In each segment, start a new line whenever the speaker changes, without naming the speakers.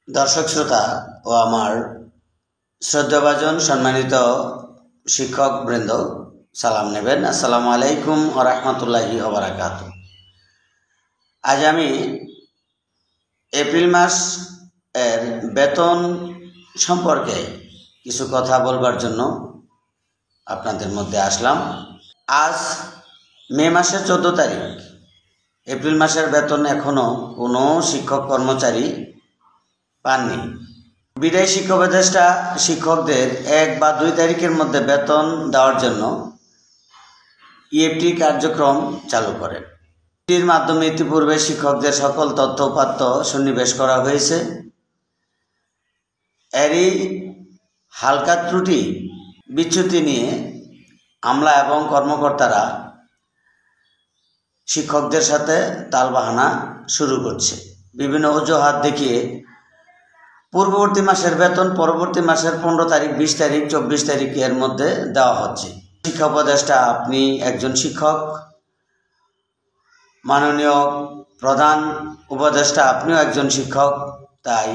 দর্শক শ্রোতা ও আমার শ্রদ্ধাভাজন সম্মানিত শিক্ষক বৃন্দ, সালাম নেবেন। আসসালামু আলাইকুম ওয়া রাহমাতুল্লাহি ওয়া বারাকাতুহু। আজ আমি এপ্রিল মাস এর বেতন সম্পর্কে কিছু কথা বলবার জন্য আপনাদের মধ্যে আসলাম। আজ মে মাসের 14 তারিখ। এপ্রিল মাসের বেতন এখনও কোনো শিক্ষক কর্মচারী পাননি। বিদায়ী শিক্ষক উপদেষ্টা শিক্ষকদের 1 বা 2 তারিখের মধ্যে বেতন দেওয়ার জন্য ইএফটি কার্যক্রম চালু করেন। এর মাধ্যমে ইতিপূর্বে শিক্ষকদের সকল তথ্য উপাত্ত সন্নিবেশ করা হয়েছে। এরই হালকা ত্রুটি বিচ্যুতি নিয়ে আমলা এবং কর্মকর্তারা শিক্ষকদের সাথে তালবাহানা শুরু করছে। বিভিন্ন অজুহাত দেখিয়ে পূর্ববর্তী মাসের বেতন পরবর্তী মাসের 15 তারিখ, 20 তারিখ, 24 তারিখের মধ্যে দেওয়া হচ্ছে। শিক্ষা উপদেষ্টা, আপনি একজন শিক্ষক, মাননীয় প্রধান উপদেষ্টা, আপনিও একজন শিক্ষক। তাই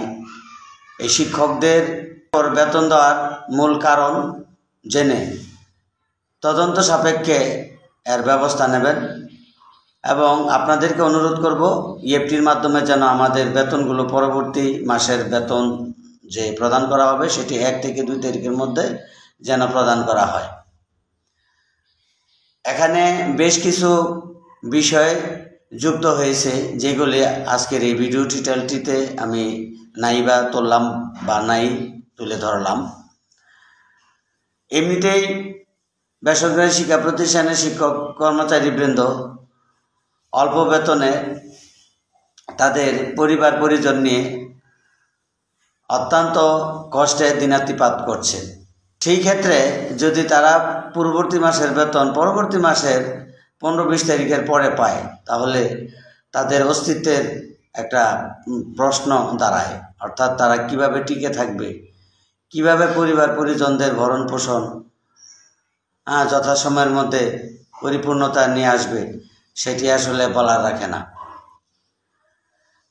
এই শিক্ষকদের বেতন দেওয়ার মূল কারণ জেনে তদন্ত সাপেক্ষে এর ব্যবস্থা নেবেন এবং আপনাদেরকে অনুরোধ করব ইএফটির মাধ্যমে যেন আমাদের বেতনগুলো পরবর্তী মাসের বেতন যে প্রদান করা হবে সেটি 1 থেকে 2 তারিখের মধ্যে যেন প্রদান করা হয়। এখানে বেশ কিছু বিষয় যুক্ত হয়েছে যেগুলি আজকের এই ভিডিও টিটেলটিতে আমি নাইবা তুললাম বা নাই তুলে ধরলাম। এমনিতেই বেসরকারি শিক্ষা প্রতিষ্ঠানের শিক্ষক কর্মচারীবৃন্দ অল্প বেতনে তাদের পরিবার পরিজন নিয়ে অত্যন্ত কষ্টে দিনাতিপাত করছে। সেই ক্ষেত্রে যদি তারা পূর্ববর্তী মাসের বেতন পরবর্তী মাসের 15-20 তারিখের পরে পায়, তাহলে তাদের অস্তিত্বের একটা প্রশ্ন দাঁড়ায়। অর্থাৎ তারা কিভাবে টিকে থাকবে, কিভাবে পরিবার পরিজনদের ভরণ পোষণ যথাসময়ের মধ্যে পরিপূর্ণতা নিয়ে আসবে, সেটি আসলে বলার রাখে না।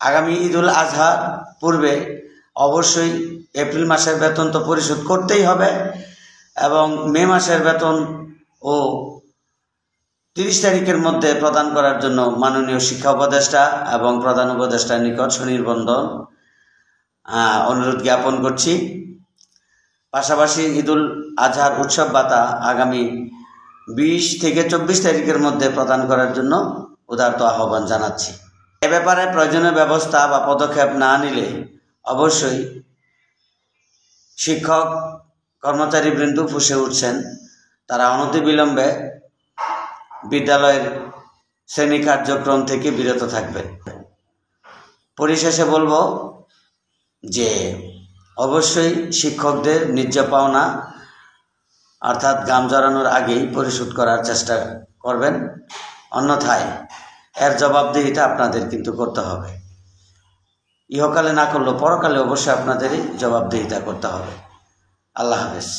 আগামী ঈদুল আজহার পূর্বে অবশ্যই এপ্রিল মাসের বেতন তো পরিশোধ করতেই হবে এবং মে মাসের বেতন ও 30 তারিখের মধ্যে প্রদান করার জন্য মাননীয় শিক্ষা উপদেষ্টা এবং প্রধান উপদেষ্টার নিকট সুনির্বন্ধন অনুরোধ জ্ঞাপন করছি। পাশাপাশি ঈদুল আজহার উৎসব ভাতা আগামী 20 থেকে 24 তারিখের মধ্যে প্রদান করার জন্য উদারত আহ্বান জানাচ্ছি। এ ব্যাপারে প্রয়োজনীয় ব্যবস্থা বা পদক্ষেপ না নিলে অবশ্যই শিক্ষক কর্মচারীবৃন্দ ফুঁসে উঠছেন। তারা অনতিবিলম্বে বিদ্যালয়ের শ্রেণী কার্যক্রম থেকে বিরত থাকবে। পরিশেষে বলবো যে অবশ্যই শিক্ষকদের ন্যায্য পাওনা অর্থাৎ গাম জড়ানোর আগেই পরিশোধ করার চেষ্টা করবেন, অন্যথায় এর জবাবদিহিতা আপনাদের কিন্তু করতে হবে। ইহকালে না করলেও পরকালে অবশ্যই আপনাদেরই জবাবদিহিতা করতে হবে। আল্লাহ হাফেজ।